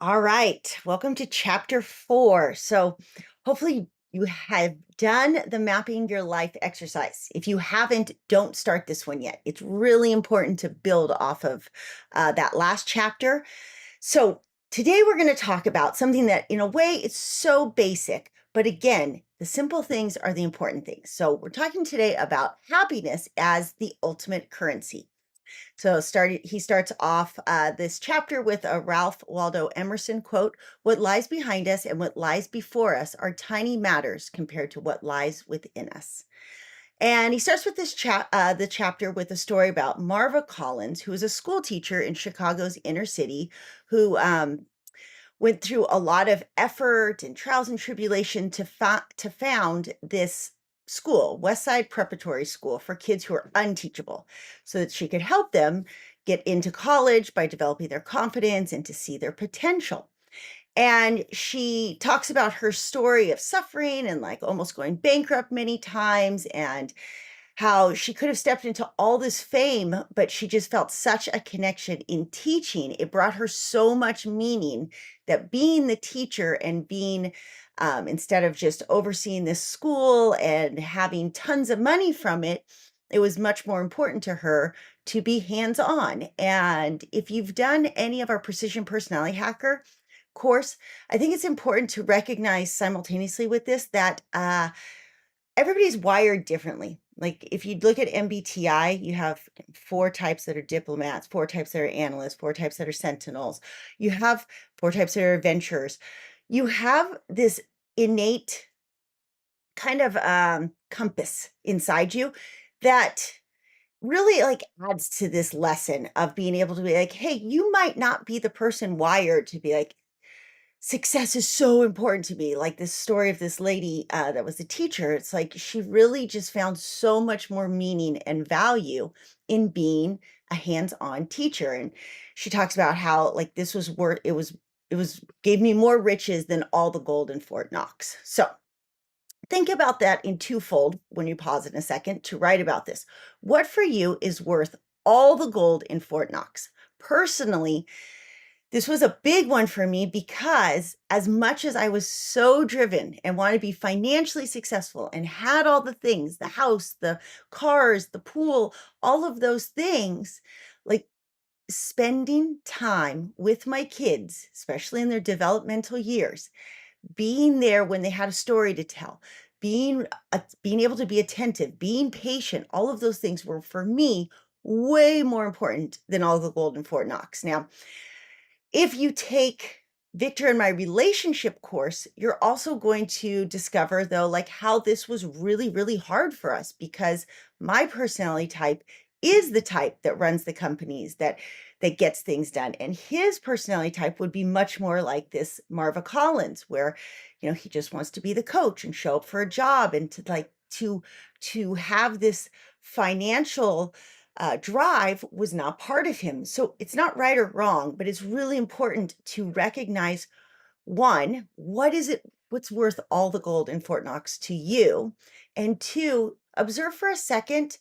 All right, welcome to chapter 4. So, hopefully, you have done the mapping your life exercise. If you haven't, don't start this one yet. It's really important to build off of that last chapter. So, today we're going to talk about something that, in a way, it's so basic, but again, the simple things are the important things. So, we're talking today about happiness as the ultimate currency. So he starts off this chapter with a Ralph Waldo Emerson quote: "What lies behind us and what lies before us are tiny matters compared to what lies within us." And he starts with the chapter with a story about Marva Collins, who was a school teacher in Chicago's inner city, who went through a lot of effort and trials and tribulation to found this school, Westside Preparatory School, for kids who are unteachable, so that she could help them get into college by developing their confidence and to see their potential. And she talks about her story of suffering and like almost going bankrupt many times, and how she could have stepped into all this fame, but she just felt such a connection in teaching. It brought her so much meaning that being the teacher and being, instead of just overseeing this school and having tons of money from it, it was much more important to her to be hands on. And if you've done any of our Precision Personality Hacker course, I think it's important to recognize simultaneously with this that everybody's wired differently. Like if you look at MBTI, you have 4 types that are diplomats, 4 types that are analysts, 4 types that are sentinels. You have 4 types that are adventurers. You have this innate kind of compass inside you that really like adds to this lesson of being able to be like, hey, you might not be the person wired to be like, success is so important to me. Like this story of this lady that was a teacher. It's like she really just found so much more meaning and value in being a hands-on teacher. And she talks about how like this was worth it was gave me more riches than all the gold in Fort Knox. So think about that in twofold when you pause in a second to write about this. What for you is worth all the gold in Fort Knox? Personally, this was a big one for me because as much as I was so driven and wanted to be financially successful and had all the things, the house, the cars, the pool, all of those things, like spending time with my kids, especially in their developmental years, being there when they had a story to tell, being able to be attentive, being patient, all of those things were for me way more important than all the gold in Fort Knox. Now, if you take Victor and my relationship course, you're also going to discover though, like how this was really, really hard for us because my personality type is the type that runs the companies that gets things done. And his personality type would be much more like this Marva Collins, where, he just wants to be the coach and show up for a job and to have this financial drive was not part of him. So it's not right or wrong, but it's really important to recognize one, what is it, what's worth all the gold in Fort Knox to you? And two, observe for a second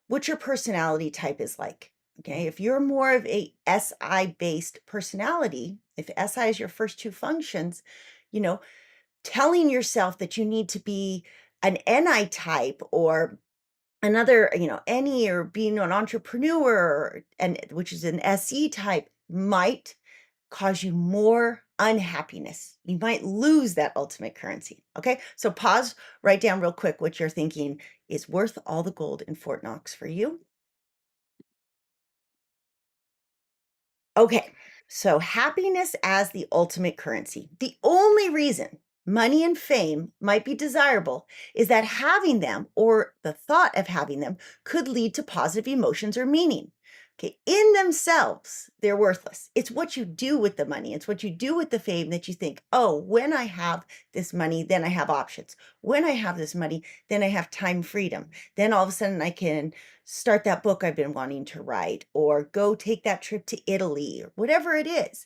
what your personality type is like. Okay. If you're more of a SI based personality, if SI is your first 2 functions, you know, telling yourself that you need to be an NI type or another, any or being an entrepreneur and which is an SE type might cause you more unhappiness. You might lose that ultimate currency. Okay. So pause, write down real quick what you're thinking is worth all the gold in Fort Knox for you. Okay. So happiness as the ultimate currency. The only reason money and fame might be desirable is that having them or the thought of having them could lead to positive emotions or meaning. Okay, in themselves, they're worthless. It's what you do with the money. It's what you do with the fame that you think, oh, when I have this money, then I have options. When I have this money, then I have time freedom. Then all of a sudden I can start that book I've been wanting to write or go take that trip to Italy or whatever it is.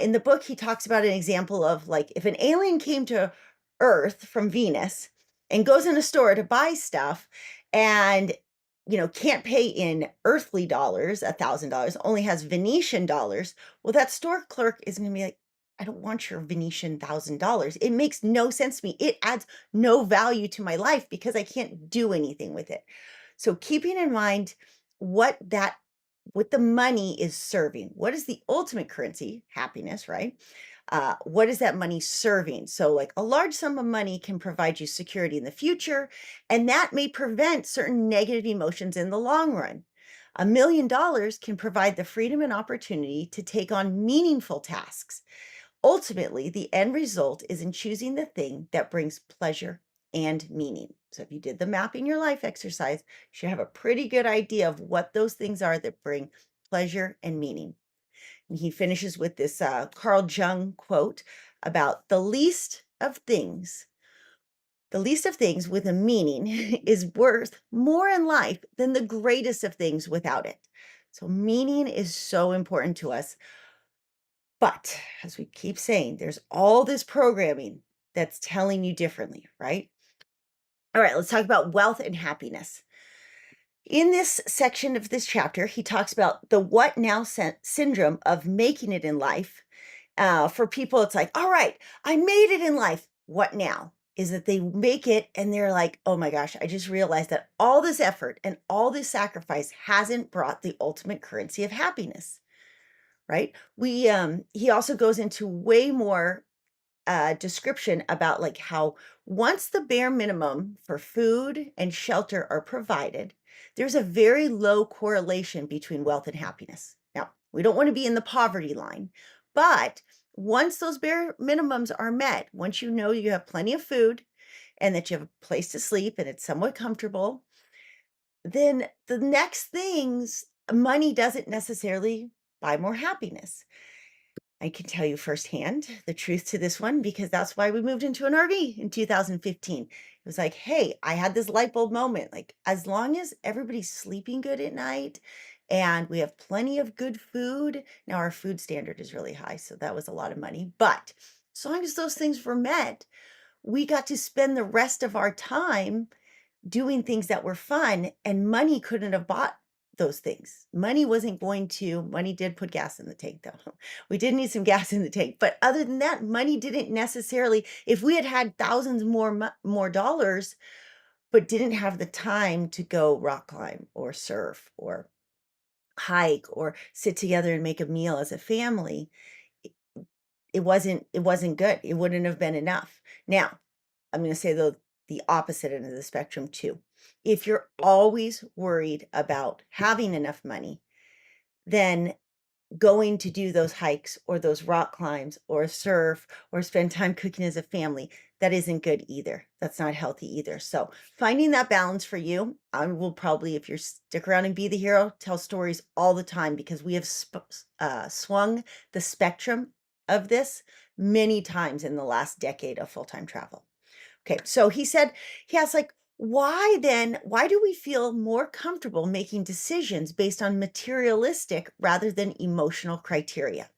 In the book, he talks about an example of like if an alien came to Earth from Venus and goes in a store to buy stuff and can't pay in earthly dollars, $1,000, only has Venetian dollars. Well, that store clerk is going to be like, I don't want your Venetian $1,000. It makes no sense to me. It adds no value to my life because I can't do anything with it. So keeping in mind what that what the money is serving. What is the ultimate currency? Happiness, right? What is that money serving? So, like a large sum of money can provide you security in the future, and that may prevent certain negative emotions in the long run. $1 million can provide the freedom and opportunity to take on meaningful tasks. Ultimately, the end result is in choosing the thing that brings pleasure and meaning. So, if you did the mapping your life exercise, you should have a pretty good idea of what those things are that bring pleasure and meaning. And he finishes with this Carl Jung quote about the least of things with a meaning is worth more in life than the greatest of things without it. So, meaning is so important to us. But as we keep saying, there's all this programming that's telling you differently, right? All right, let's talk about wealth and happiness. In this section of this chapter, he talks about the what now syndrome of making it in life. For people, it's like, all right, I made it in life. What now? Is that they make it and they're like, oh my gosh, I just realized that all this effort and all this sacrifice hasn't brought the ultimate currency of happiness, right? He also goes into way more description about like how once the bare minimum for food and shelter are provided, there's a very low correlation between wealth and happiness. Now, we don't want to be in the poverty line, but once those bare minimums are met, once you know you have plenty of food and that you have a place to sleep and it's somewhat comfortable, then the next things, money doesn't necessarily buy more happiness. I can tell you firsthand the truth to this one because that's why we moved into an RV in 2015. It was like, hey, I had this light bulb moment. Like, as long as everybody's sleeping good at night and we have plenty of good food, now our food standard is really high, so that was a lot of money. But as long as those things were met, we got to spend the rest of our time doing things that were fun, and money couldn't have bought those things. Money did put gas in the tank though. We did need some gas in the tank, but other than that, money didn't necessarily, if we had had thousands more dollars, but didn't have the time to go rock climb or surf or hike or sit together and make a meal as a family, it, it wasn't good. It wouldn't have been enough. Now, I'm going to say the opposite end of the spectrum too. If you're always worried about having enough money, then going to do those hikes or those rock climbs or surf or spend time cooking as a family, that isn't good either. That's not healthy either. So finding that balance for you, I will probably, if you're stick around and be the hero, tell stories all the time because we have swung the spectrum of this many times in the last decade of full-time travel. Okay, so he asked, like, why do we feel more comfortable making decisions based on materialistic rather than emotional criteria?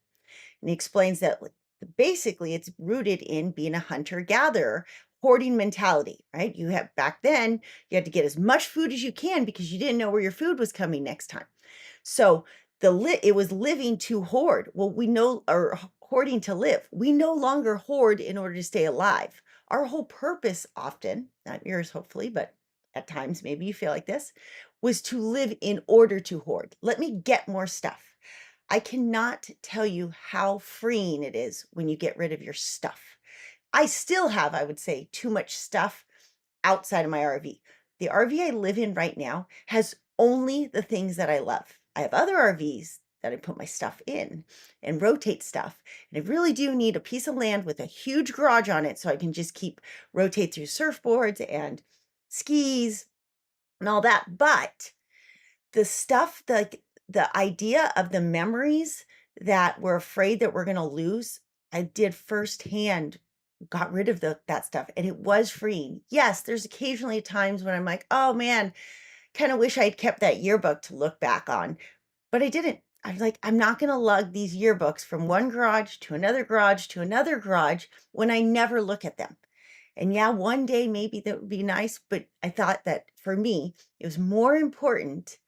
And he explains that like, basically it's rooted in being a hunter-gatherer, hoarding mentality, right? Back then, you had to get as much food as you can because you didn't know where your food was coming next time. So it was living to hoard. Well, we know, or hoarding to live. We no longer hoard in order to stay alive. Our whole purpose often, not yours hopefully, but at times maybe you feel like this, was to live in order to hoard. Let me get more stuff. I cannot tell you how freeing it is when you get rid of your stuff. I still have, I would say, too much stuff outside of my RV. The RV I live in right now has only the things that I love. I have other RVs that I put my stuff in and rotate stuff. And I really do need a piece of land with a huge garage on it so I can just rotate through surfboards and skis and all that. But the stuff, the idea of the memories that we're afraid that we're going to lose, I did firsthand, got rid of that stuff, and it was freeing. Yes, there's occasionally times when I'm like, oh man, kind of wish I'd kept that yearbook to look back on, but I didn't. I'm like, I'm not going to lug these yearbooks from one garage to another garage to another garage when I never look at them. And yeah, one day maybe that would be nice, but I thought that for me, it was more important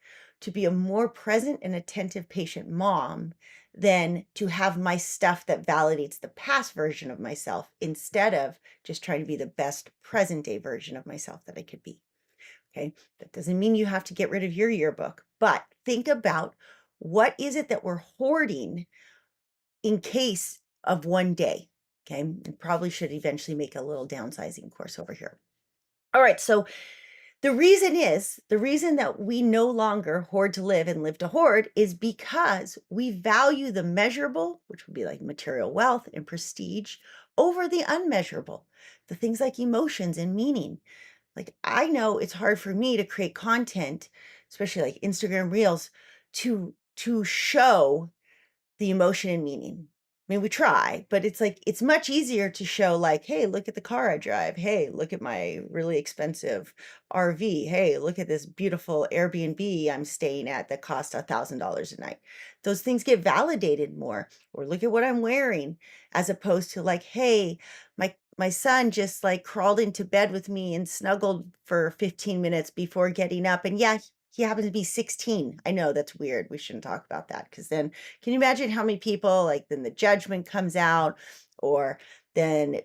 to be a more present and attentive patient mom than to have my stuff that validates the past version of myself instead of just trying to be the best present day version of myself that I could be. Okay. That doesn't mean you have to get rid of your yearbook, but think about what is it that we're hoarding in case of one day. Okay. And probably should eventually make a little downsizing course over here. All right. So the reason that we no longer hoard to live and live to hoard is because we value the measurable, which would be like material wealth and prestige, over the unmeasurable, the things like emotions and meaning. Like, I know it's hard for me to create content, especially like Instagram Reels, to show the emotion and meaning. I mean, we try, but it's like it's much easier to show like, hey, look at the car I drive. Hey, look at my really expensive RV. Hey, look at this beautiful Airbnb I'm staying at that costs $1,000 a night. Those things get validated more. Or look at what I'm wearing, as opposed to like, hey, my son just like crawled into bed with me and snuggled for 15 minutes before getting up. And yeah, he happens to be 16. I know that's weird. We shouldn't talk about that because then can you imagine how many people like then the judgment comes out, or then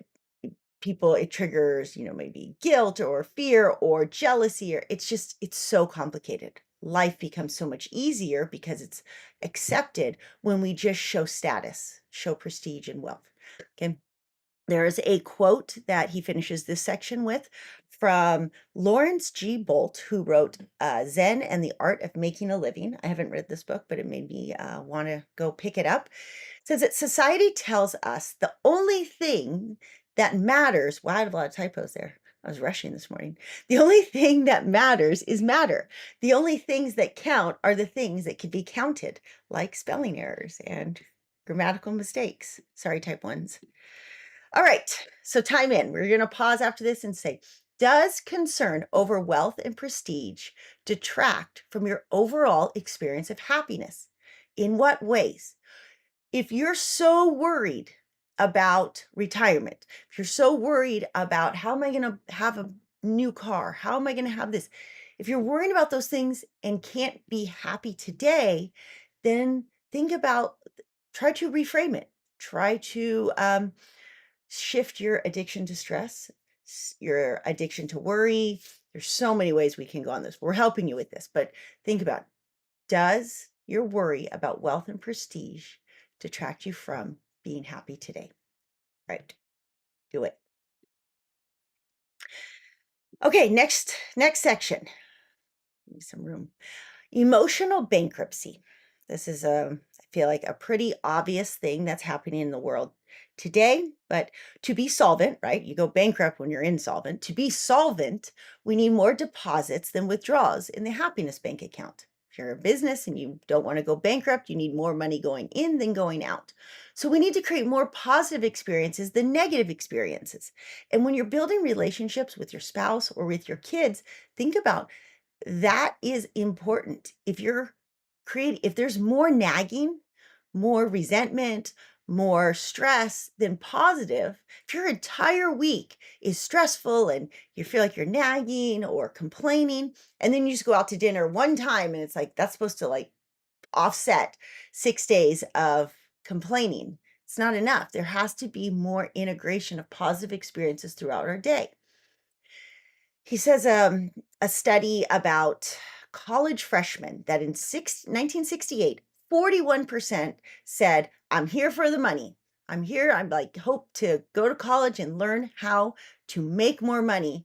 people it triggers, maybe guilt or fear or jealousy, or it's so complicated. Life becomes so much easier because it's accepted when we just show status, show prestige and wealth. Okay. There is a quote that he finishes this section with from Lawrence G. Bolt, who wrote Zen and the Art of Making a Living. I haven't read this book, but it made me want to go pick it up. It says that society tells us the only thing that matters. Wow, I had a lot of typos there. I was rushing this morning. The only thing that matters is matter. The only things that count are the things that can be counted, like spelling errors and grammatical mistakes. Sorry, type ones. All right, so time in. We're going to pause after this and say, does concern over wealth and prestige detract from your overall experience of happiness? In what ways? If you're so worried about retirement, if you're so worried about how am I going to have a new car? How am I going to have this? If you're worrying about those things and can't be happy today, then think about, try to reframe it. Try to shift your addiction to stress, your addiction to worry. There's so many ways we can go on this. We're helping you with this, but think about, does your worry about wealth and prestige detract you from being happy today? Right. Do it. Okay, next section. Give me some room. Emotional bankruptcy. This is I feel like a pretty obvious thing that's happening in the world today, but to be solvent, right? You go bankrupt when you're insolvent. To be solvent, we need more deposits than withdrawals in the happiness bank account. If you're a business and you don't want to go bankrupt, you need more money going in than going out. So we need to create more positive experiences than negative experiences. And when you're building relationships with your spouse or with your kids, think about that is important. If there's more nagging, more resentment, more stress than positive, if your entire week is stressful and you feel like you're nagging or complaining, and then you just go out to dinner one time and it's like that's supposed to like offset 6 days of complaining. It's not enough. There has to be more integration of positive experiences throughout our day. He says a study about college freshmen that in 1968, 41% said, I'm here for the money. I'm here. I'm like, hope to go to college and learn how to make more money.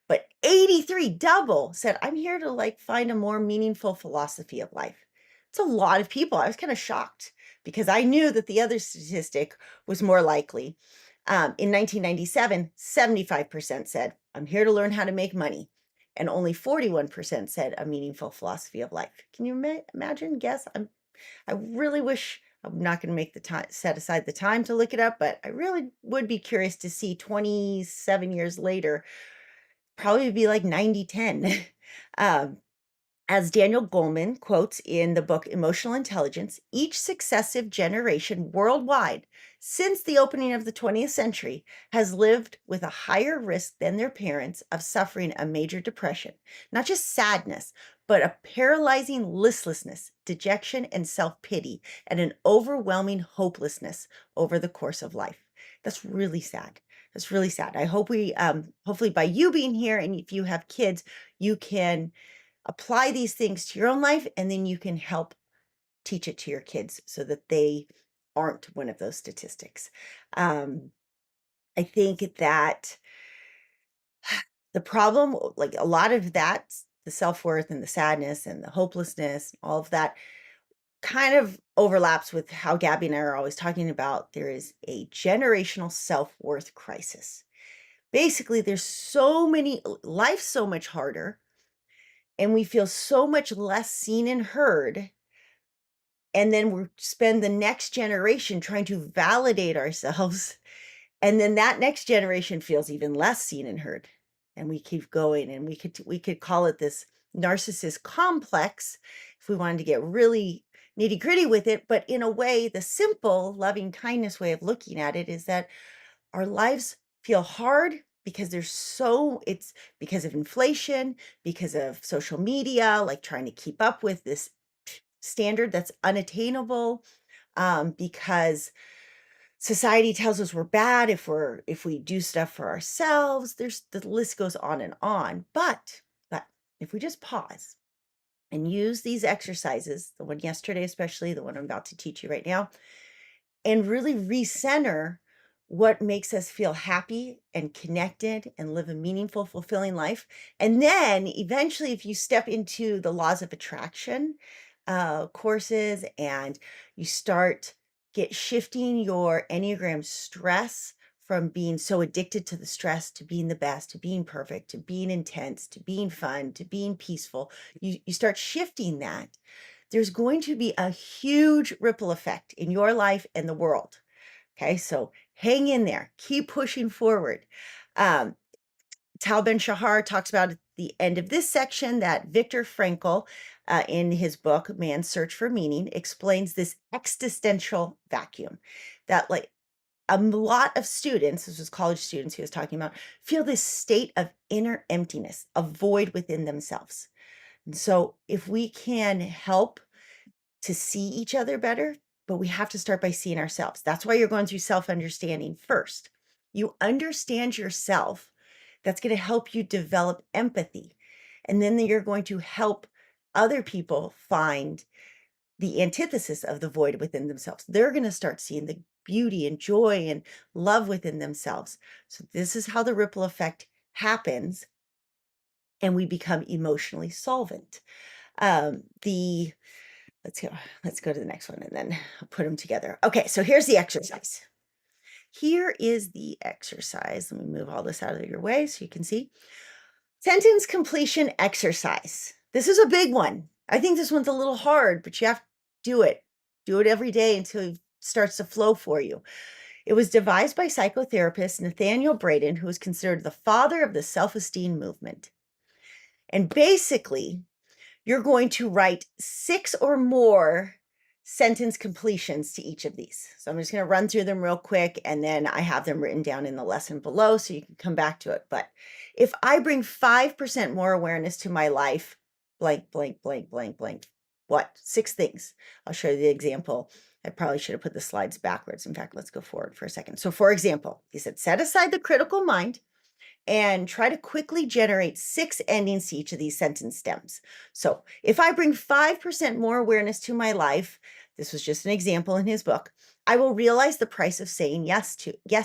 But 83, double, said, I'm here to like find a more meaningful philosophy of life. It's a lot of people. I was kind of shocked because I knew that the other statistic was more likely. In 1997, 75% said, I'm here to learn how to make money. And only 41% said a meaningful philosophy of life. Can you imagine? Guess? I really wish I'm not going to make the time, set aside the time to look it up, but I really would be curious to see 27 years later, probably be like 90-10. um, as Daniel Goleman quotes in the book Emotional Intelligence, each successive generation worldwide since the opening of the 20th century has lived with a higher risk than their parents of suffering a major depression, not just sadness, but a paralyzing listlessness, dejection, and self-pity, and an overwhelming hopelessness over the course of life. That's really sad. That's really sad. I hope hopefully by you being here, and if you have kids, you can apply these things to your own life, and then you can help teach it to your kids so that they aren't one of those statistics. I think that the problem, like a lot of that, the self-worth and the sadness and the hopelessness, all of that kind of overlaps with how Gabby and I are always talking about there is a generational self-worth crisis. Basically, there's so many, life's so much harder, and we feel so much less seen and heard. And then we spend the next generation trying to validate ourselves. And then that next generation feels even less seen and heard. And we keep going, and we could call it this narcissist complex if we wanted to get really nitty-gritty with it. But in a way, the simple loving kindness way of looking at it is that our lives feel hard because it's because of inflation, because of social media, like trying to keep up with this standard that's unattainable, because society tells us we're bad if we do stuff for ourselves. The list goes on and on. But if we just pause and use these exercises, the one yesterday, especially the one I'm about to teach you right now, and really recenter what makes us feel happy and connected and live a meaningful, fulfilling life. And then eventually, if you step into the laws of attraction courses, and you start shifting your Enneagram stress from being so addicted to the stress to being the best, to being perfect, to being intense, to being fun, to being peaceful, you start shifting that. There's going to be a huge ripple effect in your life and the world. Okay, so hang in there, keep pushing forward. Tal Ben-Shahar talks about at the end of this section that Viktor Frankl, in his book, Man's Search for Meaning, explains this existential vacuum that, like, a lot of students, this was college students he was talking about, feel this state of inner emptiness, a void within themselves. And so if we can help to see each other better, but we have to start by seeing ourselves. That's why you're going through self-understanding first. You understand yourself. That's going to help you develop empathy. And then you're going to help other people find the antithesis of the void within themselves. They're going to start seeing the beauty and joy and love within themselves. So this is how the ripple effect happens, and we become emotionally solvent. Let's go to the next one, and then I'll put them together. Okay, so here's the exercise. Here is the exercise. Let me move all this out of your way so you can see. Sentence completion exercise. This is a big one. I think this one's a little hard, but you have to do it. Do it every day until it starts to flow for you. It was devised by psychotherapist Nathaniel Braden, who is considered the father of the self-esteem movement. And basically, you're going to write 6 or more sentence completions to each of these. So I'm just going to run through them real quick, and then I have them written down in the lesson below so you can come back to it. But if I bring 5% more awareness to my life, blank, blank, blank, blank, blank, what? 6 things. I'll show you the example. I probably should have put the slides backwards. In fact, let's go forward for a second. So for example, he said, set aside the critical mind and try to quickly generate 6 endings to each of these sentence stems. So if I bring 5% more awareness to my life, this was just an example in his book, I will realize the price of saying yes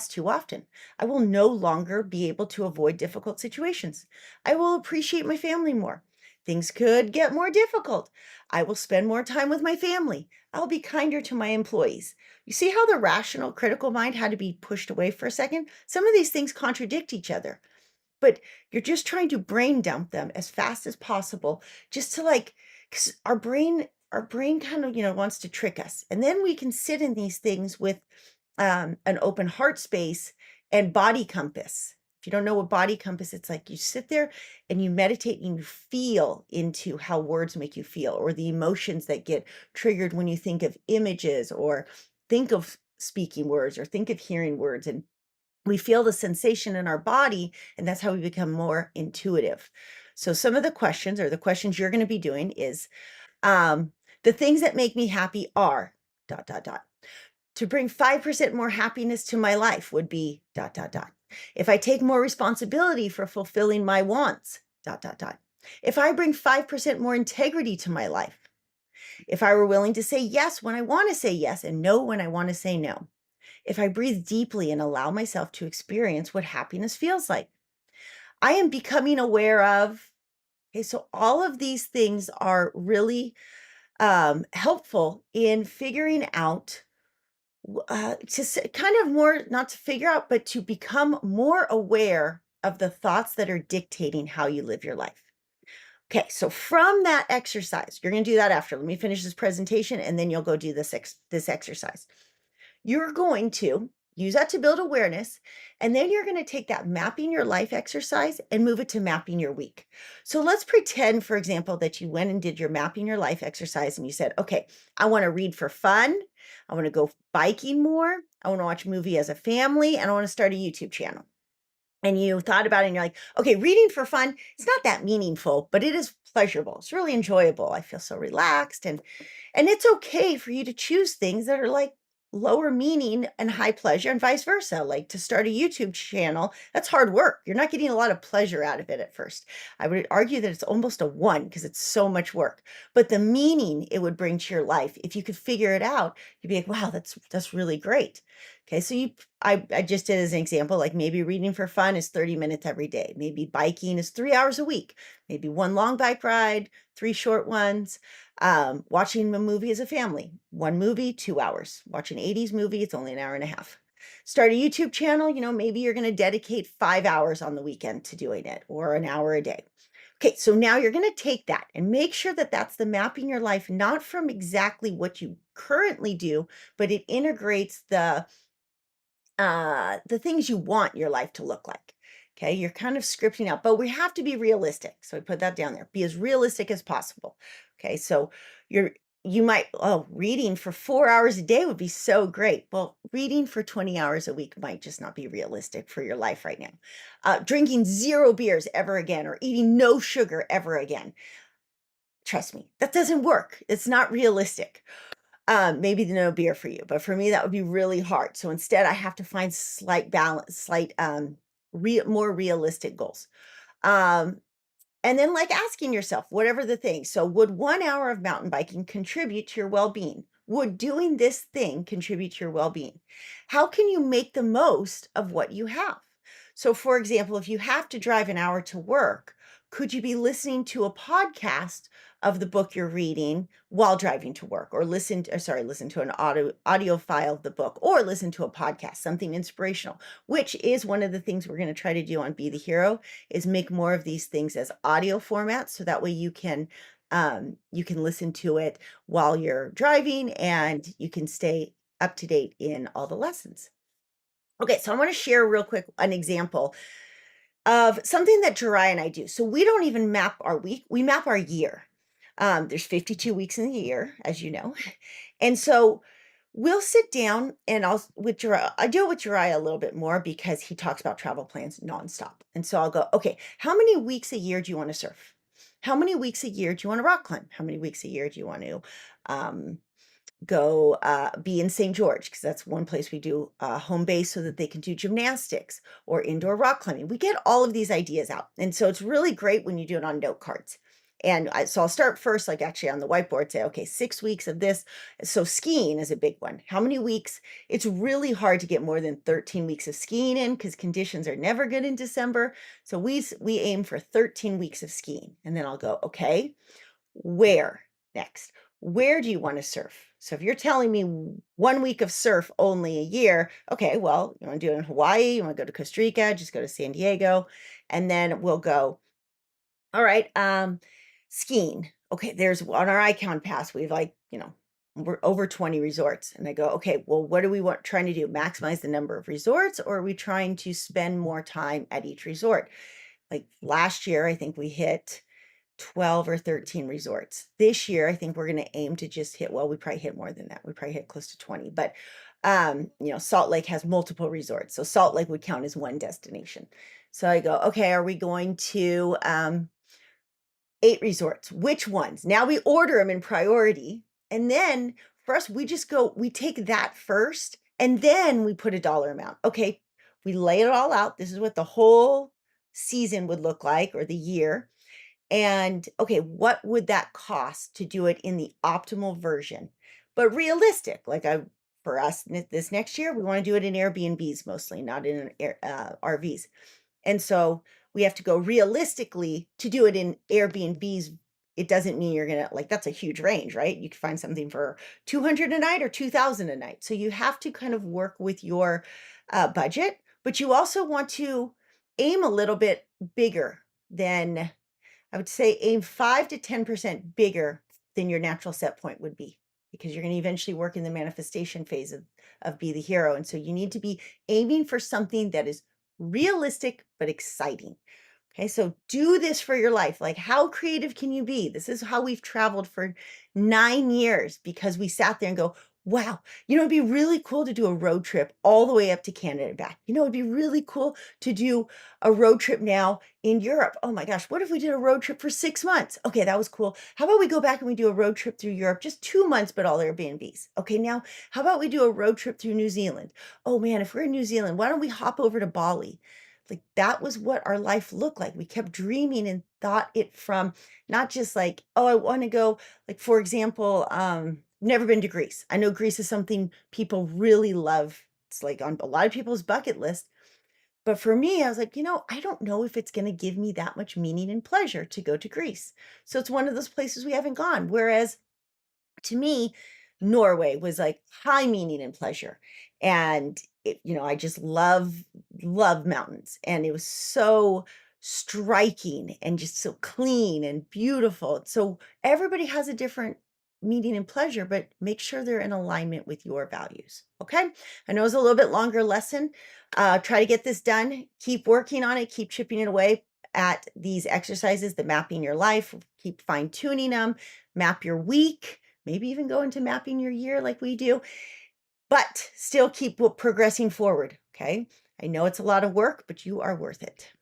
too often. I will no longer be able to avoid difficult situations. I will appreciate my family more. Things could get more difficult. I will spend more time with my family. I'll be kinder to my employees. You see how the rational critical mind had to be pushed away for a second? Some of these things contradict each other, but you're just trying to brain dump them as fast as possible, just to, like, because our brain kind of, wants to trick us. And then we can sit in these things with an open heart space and body compass. If you don't know what body compass, it's like you sit there and you meditate and you feel into how words make you feel, or the emotions that get triggered when you think of images, or think of speaking words, or think of hearing words. And we feel the sensation in our body, and that's how we become more intuitive. So some of the questions, or the questions you're going to be doing, is um, the things that make me happy are dot dot dot. To bring 5% more happiness to my life would be dot dot dot. If I take more responsibility for fulfilling my wants, dot dot dot. If I bring 5% more integrity to my life. If I were willing to say yes when I want to say yes and no when I want to say no. If I breathe deeply and allow myself to experience what happiness feels like. I am becoming aware of. Okay, so all of these things are really helpful in figuring out kind of more, not to figure out, but to become more aware of the thoughts that are dictating how you live your life. Okay, so from that exercise, you're going to do that after. Let me finish this presentation and then you'll go do this exercise. You're going to use that to build awareness, and then you're going to take that mapping your life exercise and move it to mapping your week. So let's pretend, for example, that you went and did your mapping your life exercise and you said, okay, I want to read for fun. I want to go biking more. I want to watch a movie as a family, and I want to start a YouTube channel. And you thought about it and you're like, okay, reading for fun, it's not that meaningful, but it is pleasurable. It's really enjoyable. I feel so relaxed, and it's okay for you to choose things that are like lower meaning and high pleasure, and vice versa. Like to start a YouTube channel, that's hard work. You're not getting a lot of pleasure out of it at first. I would argue that it's almost a 1 because it's so much work. But the meaning it would bring to your life, if you could figure it out, you'd be like, wow, that's really great. Okay, so I just did as an example, like maybe reading for fun is 30 minutes every day. Maybe biking is 3 hours a week. Maybe 1 long bike ride, 3 short ones. Watching a movie as a family, 1 movie, 2 hours. Watch an 80s movie, it's only an hour and a half. Start a YouTube channel, maybe you're going to dedicate 5 hours on the weekend to doing it, or an hour a day. Okay, so now you're going to take that and make sure that that's the mapping your life, not from exactly what you currently do, but it integrates the things you want your life to look like. Okay, you're kind of scripting out, but we have to be realistic. So I put that down there. Be as realistic as possible. Okay, so you might, reading for 4 hours a day would be so great. Well, reading for 20 hours a week might just not be realistic for your life right now. Drinking 0 beers ever again, or eating no sugar ever again. Trust me, that doesn't work. It's not realistic. Maybe no beer for you, but for me, that would be really hard. So instead, I have to find slight balance, more realistic goals. Um, and then like asking yourself, whatever the thing. So would 1 hour of mountain biking contribute to your well-being? Would doing this thing contribute to your well-being? How can you make the most of what you have? So for example, if you have to drive an hour to work, could you be listening to a podcast of the book you're reading while driving to work, or listen to an audio file of the book, or listen to a podcast, something inspirational, which is one of the things we're going to try to do on Be the Hero, is make more of these things as audio formats, so that way you can listen to it while you're driving and you can stay up to date in all the lessons. Okay, so I want to share real quick an example of something that Jariah and I do. So we don't even map our week, we map our year. There's 52 weeks in the year, as you know. And so we'll sit down and with Jariah, I do it with Jariah a little bit more because he talks about travel plans nonstop. And so I'll go, okay, how many weeks a year do you want to surf? How many weeks a year do you want to rock climb? How many weeks a year do you want to go be in St. George, because that's one place we do home base, so that they can do gymnastics or indoor rock climbing. We get all of these ideas out. And so it's really great when you do it on note cards. And so I'll start first, like actually on the whiteboard, say, okay, 6 weeks of this. So skiing is a big one. How many weeks? It's really hard to get more than 13 weeks of skiing in, because conditions are never good in December. So we aim for 13 weeks of skiing. And then I'll go, okay, where next? Where do you want to surf? So if you're telling me 1 week of surf only a year, okay, well, you want to do it in Hawaii, you want to go to Costa Rica, just go to San Diego. And then we'll go, all right, skiing. Okay, there's on our Icon Pass, we've we're over 20 resorts. And I go, okay, well, what do we want trying to do? Maximize the number of resorts, or are we trying to spend more time at each resort? Like last year, I think we hit 12 or 13 resorts. This year, I think we're going to aim to just hit, well, we probably hit more than that. We probably hit close to 20, but Salt Lake has multiple resorts. So Salt Lake would count as one destination. So I go, okay, are we going to 8 resorts. Which ones? Now we order them in priority. And then for us, we take that first and then we put a dollar amount. Okay, we lay it all out. This is what the whole season would look like or the year. And okay, what would that cost to do it in the optimal version? But realistic, for us this next year, we want to do it in Airbnbs mostly, not in RVs. And so we have to go realistically to do it in Airbnbs. It doesn't mean you're gonna that's a huge range, right? You can find something for 200 a night or 2,000 a night. So you have to kind of work with your budget, but you also want to aim a little bit bigger than I would say aim 5 to 10% bigger than your natural set point would be because you're going to eventually work in the manifestation phase of be the hero. And so you need to be aiming for something that is realistic but exciting. Okay, so do this for your life. Like, how creative can you be? This is how we've traveled for 9 years because we sat there and go, wow, it'd be really cool to do a road trip all the way up to Canada and back. It'd be really cool to do a road trip now in Europe. Oh my gosh, what if we did a road trip for 6 months? Okay, that was cool. How about we go back and we do a road trip through Europe, just 2 months, but all Airbnbs? Okay, now how about we do a road trip through New Zealand? Oh man, if we're in New Zealand, why don't we hop over to Bali? Like that was what our life looked like. We kept dreaming and thought it from not just like, oh, I want to go, like, for example, never been to Greece. I know Greece is something people really love. It's like on a lot of people's bucket list. But for me, I was like, I don't know if it's going to give me that much meaning and pleasure to go to Greece. So it's one of those places we haven't gone. Whereas to me, Norway was like high meaning and pleasure. And I just love mountains. And it was so striking and just so clean and beautiful. So everybody has a different meaning and pleasure, but make sure they're in alignment with your values. Okay. I know it's a little bit longer lesson. Try to get this done. Keep working on it. Keep chipping it away at these exercises, the mapping your life. Keep fine tuning them. Map your week. Maybe even go into mapping your year like we do, but still keep progressing forward. Okay. I know it's a lot of work, but you are worth it.